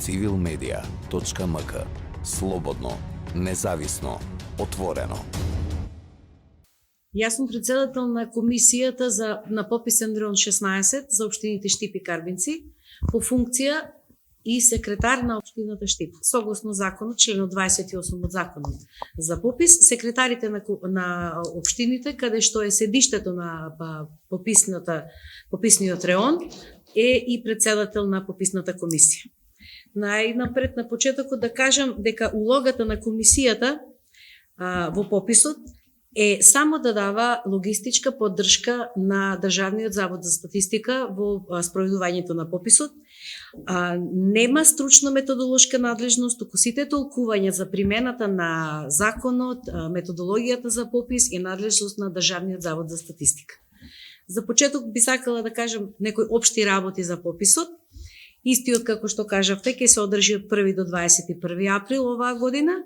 civilmedia.mk. Слободно, независно, отворено. Јас сум председател на комисијата на пописен район 16 за општините Штип и Карбинци по функција и секретар на општината Штип. Согласно законот, членот 28 од законот за попис, секретарите на општините, каде што е седиштето на пописниот район, е и председател на пописната комисија. Најнапред на почетокот да кажам дека улогата на комисијата во пописот е само да дава логистичка поддршка на Државниот завод за статистика во спроведувањето на пописот. Нема стручно методолошка надлежност, туку сите толкувања за примената на законот, методологијата за попис и надлежност на Државниот завод за статистика. За почеток би сакала да кажам некои општи работи за пописот. Истиот, како што кажавте, ќе се одржи од 1 до 21 април оваа година.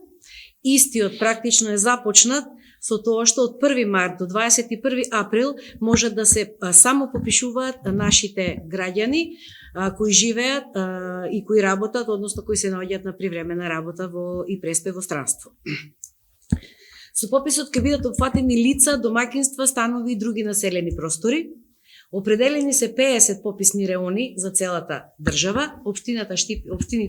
Истиот практично е започнат со тоа што од 1 март до 21 април може да се само попишуваат нашите граѓани кои живеат и кои работат, односно кои се наоѓаат на привремена работа и преспе во странство. Со пописот ќе бидат опфатени лица, домаќинства, станови и други населени простори. Определени се 50 пописни реони за целата држава. Општините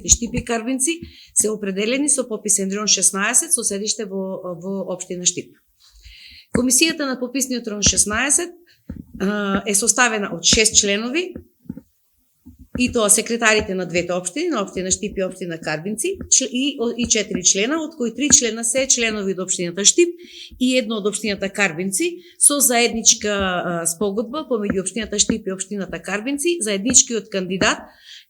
Штип и Карбинци се определени со пописен реон 16 со седиште во општина Штип. Комисијата на пописниот реон 16 е составена од 6 членови, и тоа секретарите на двете општини, на општина Штип и општина Карбинци, и 4 члена, од кои 3 члена се членови од општината Штип и едно од општината Карбинци, со заедничка спогодба помеѓу општината Штип и општината Карбинци. Заедничкиот кандидат,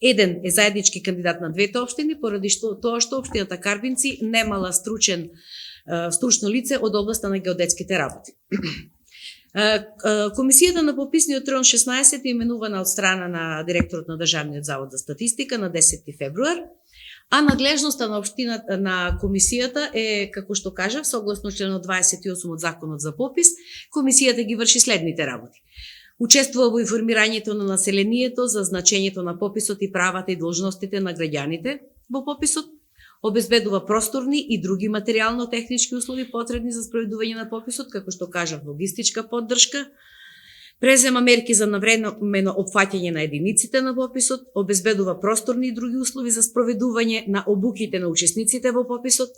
еден е заеднички кандидат на двете општини, поради тоа што општината Карбинци немала стручно лице од областа на геодетските работи. Комисијата на пописниот район 16 е именувана од страна на директорот на Државниот завод за статистика на 10 февруар, а надлежноста на комисијата е, како што кажав, согласно членот 28 од законот за попис, комисијата ги врши следните работи. Учествува во информирањето на населението за значењето на пописот и правата и должностите на граѓаните во пописот, обезбедува просторни и други материјално-технички услови потребни за спроведување на пописот, како што кажав, логистичка поддршка, презема мерки за навремено опфаќање на единиците на пописот, обезбедува просторни и други услови за спроведување на обуките на учесниците во пописот,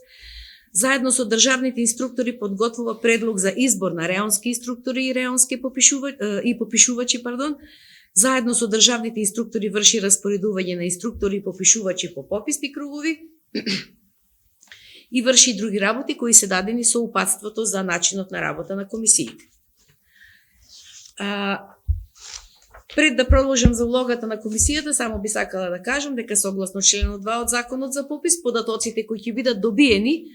заедно со државните инструктори подготвува предлог за избор на реонски инструктори и реонски попишувачи, заедно со државните инструктори врши распоредување на инструктори и попишувачи по пописни кругови, и врши и други работи кои се дадени со упатството за начинот на работа на комисиите. Пред да продолжам за улогата на комисијата, само би сакала да кажам дека согласно членот 2 од законот за попис, податоците кои ќе бидат добиени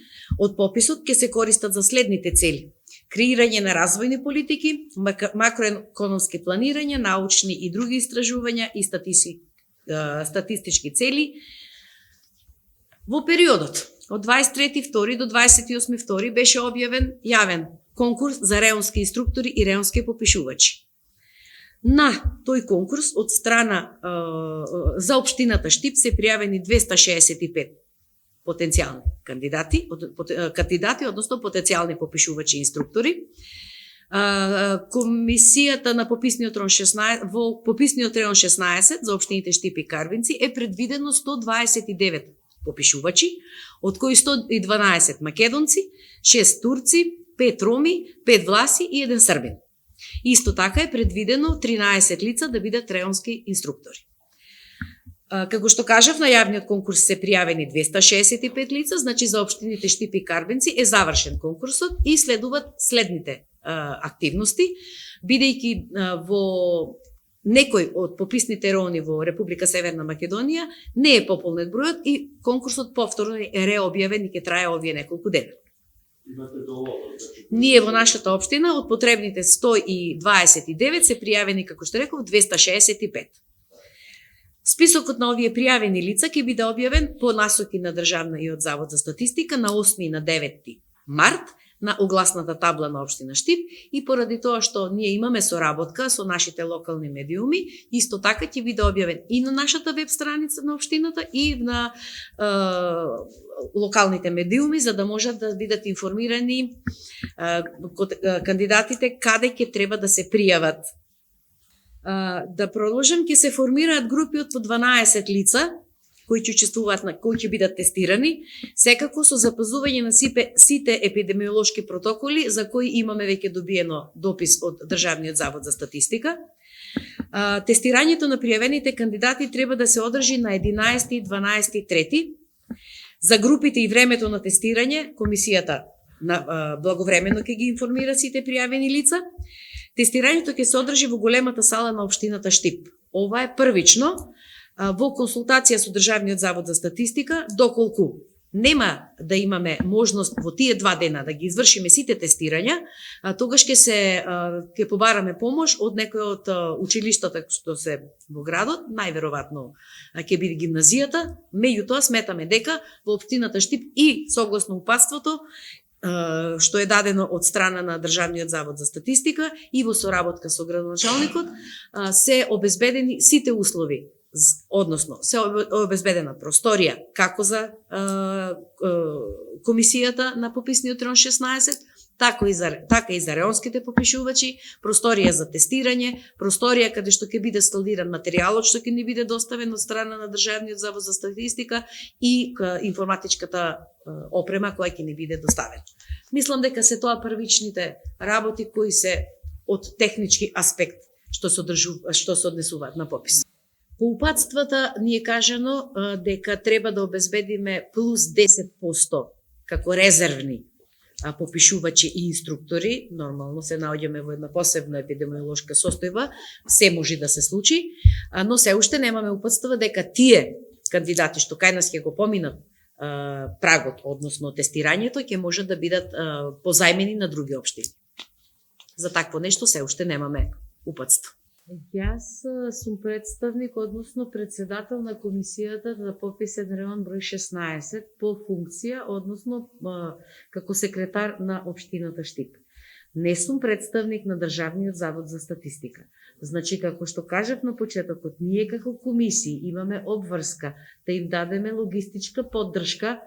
од пописот ќе се користат за следните цели: креирање на развојни политики, макроекономски планирање, научни и други истражувања и статистички цели. Во периодот од 23.2 до 28.2 беше објавен јавен конкурс за реонски инструктори и реонски попишувачи. На тој конкурс од страна за општината Штип се пријавени 265 потенцијални кандидати, односно потенцијални попишувачи и инструктори. Комисијата на пописниот район 16 во пописниот район 16 за општините Штип и Карбинци е предвидено 129 попишувачи, од кои 112 македонци, 6 турци, 5 роми, 5 власи и 1 србин. Исто така е предвидено 13 лица да бидат реонски инструктори. Како што кажав, на јавниот конкурс се пријавени 265 лица, значи за општините Штип и Карбинци е завршен конкурсот и следуваат следните активности, бидејќи во некој од пописните райони во Република Северна Македонија не е пополнет бројот и конкурсот повторно е реобјавен и ќе трае овие неколку дена. Ние во нашата општина од потребните 129 се пријавени, како што реков, 265. Списокот на овие пријавени лица ќе биде објавен по насоки на Државниот завод за статистика на 8 и на 9 март на огласната табла на општина Штип и поради тоа што ние имаме соработка со нашите локални медиуми, исто така ќе биде објавен и на нашата веб страница на општината и на локалните медиуми, за да можат да бидат информирани кандидатите каде ќе треба да се пријават. Да продолжам, ќе се формираат групи од по 12 лица кои ќе учествуваат, кои ќе бидат тестирани, секако со запазување на сите епидемиолошки протоколи за кои имаме веќе добиено допис од Државниот завод за статистика. Тестирањето на пријавените кандидати треба да се одржи на 11 и 12 трети. За групите и времето на тестирање, комисијата благовремено ќе ги информира сите пријавени лица. Тестирањето ќе се одржи во големата сала на општината Штип. Ова е првично во консултација со Државниот завод за статистика, доколку нема да имаме можност во тие 2 дена да ги извршиме сите тестирања, тогаш ќе побараме помош од некој од училиштата што се во градот, најверојатно ќе биде гимназијата. Меѓутоа сметаме дека во општината Штип и согласно упатството што е дадено од страна на Државниот завод за статистика и во соработка со градоначалникот, се обезбедени сите услови, односно се обезбедена просторија како за комисијата на пописниот район 16, така и за реонските попишувачи, просторија за тестирање, просторија каде што ќе биде складиран материјалот што ќе ни биде доставен од страна на Државниот завод за статистика и информатичката опрема која ќе ни биде доставена. Мислам дека се тоа првичните работи кои се од технички аспект што се однесуваат на попис. По упатствата ни е кажано дека треба да обезбедиме плюс 10% како резервни попишувачи и инструктори. Нормално се наоѓаме во една посебна епидемиолошка состојба, се може да се случи, но се уште немаме упатства дека тие кандидати што кај нас ќе го поминат прагот, односно тестирањето, ќе можат да бидат позајмени на други општини. За такво нешто се уште немаме упатство. Јас сум представник, односно председател на комисијата за пописен район број 16 по функција, односно како секретар на општината Штип. Не сум представник на Државниот завод за статистика. Значи, како што кажав на почетокот, ние како комисии имаме обврска да им дадеме логистичка поддршка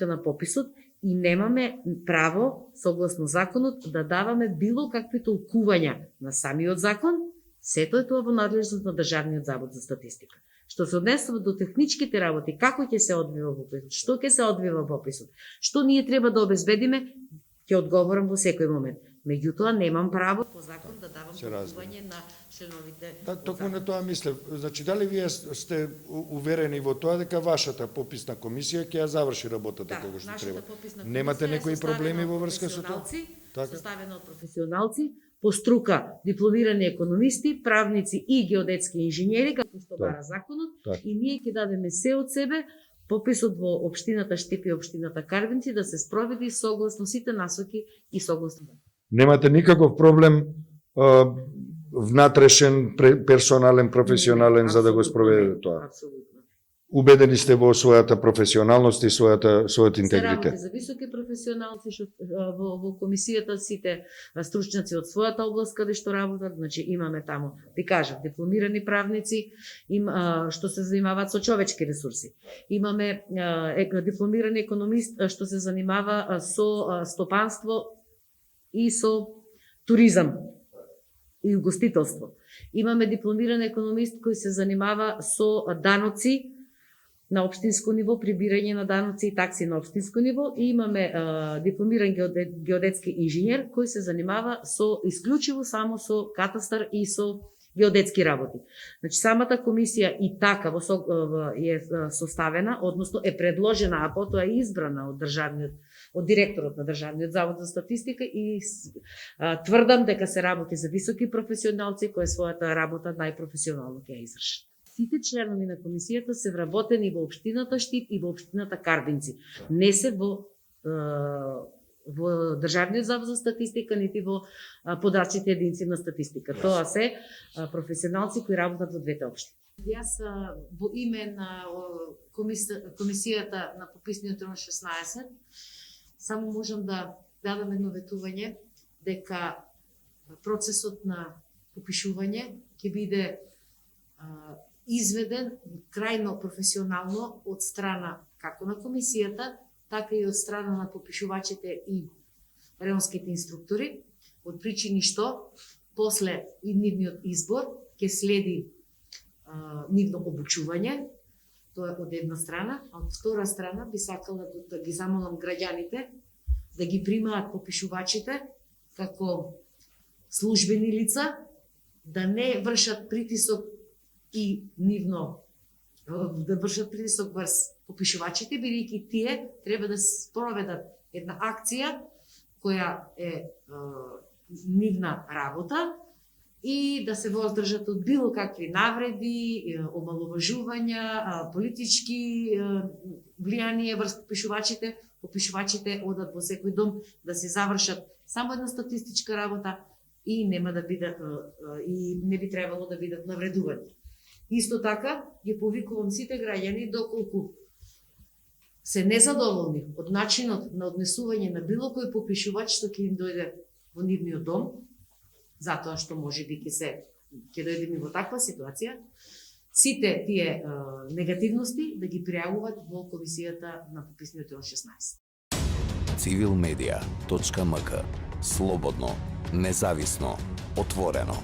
на пописот и немаме право, согласно законот, да даваме било какви толкувања на самиот закон, сето е тоа во надлежност на Државниот завод за статистика. Што се однесува до техничките работи, како ќе се одвива пописот, што ќе се одвива пописот, што ние треба да обезбедиме, ќе одговорам во секој момент. Меѓутоа, немам право по закон да давам толкување на членовите. Токму на тоа мислев. Значи, дали вие сте уверени во тоа дека вашата пописна комисија ќе ја заврши работата како што треба? Немате некои проблеми во врска со тоа? Составена од професионалци, по струка дипломирани економисти, правници и геодетски инженери, како што бара законот, и ние ќе дадеме се од себе пописот во општината Штип и општината Карвинци да се спроведи согласно сите насоки и согласно. Немате никаков проблем внатрешен, персонален, професионален за да го спроведете тоа? Апсолутно. Убедени сте во својата професионалност и својот интегритет? Се работи за високи професионалци во комисијата, сите стручњаци од својата област каде што работат, значи имаме таму, ви кажав, дипломирани правници, што се занимаваат со човечки ресурси. Имаме дипломирани економист што се занимава со стопанство и со туризам и угостителство. Имаме дипломиран економист кој се занимава со даноци на општинско ниво, прибирање на даноци и такси на општинско ниво, и имаме дипломиран геодетски инженер кој се занимава со исклучиво само со катастар и со геодетски работи. Значи самата комисија и така е составена, односно е предложена, а потоа е избрана од директорот на Државниот завод за статистика, и тврдам дека се работи за високи професионалци кои својата работа најпрофесионално ќе ја извршат. Сите членови на комисијата се вработени во општината Штип и во општината Карвинци. Не се во Државниот завод за статистика, нити во податчите единици на статистика. Тоа се професионалци кои работат во двете општини. Јас во име на комисијата на пописниот район 16 Само можам да дадам едно ветување дека процесот на попишување ќе биде изведен крајно професионално од страна како на комисијата, така и од страна на попишувачите и реонските инструктори, од причини што после и нивниот избор ќе следи нивно обучување, тоа е од една страна, а од втора страна би сакала да ги замолам граѓаните да ги примаат попишувачите како службени лица, да не вршат притисок и нивно да вршат притисок врз попишувачите, бидејќи тие треба да спроведат една акција која е нивна работа и да се воздржат од било какви навреди, омаловажувања, политички влијанија врз попишувачите. Попишувачите одат во секој дом да се завршат само една статистичка работа и нема да бидат и не би требало да бидат навредувани. Исто така ги повикувам сите граѓани доколку се незадоволни од начинот на однесување на било кој попишувач што ќе им дојде во нивниот дом, затоа што можеби ќе дојдеме во таква ситуација, сите тие негативности да ги пријавуваат во комисијата на пописниот род 16. civilmedia.mk. Слободно, независно, отворено.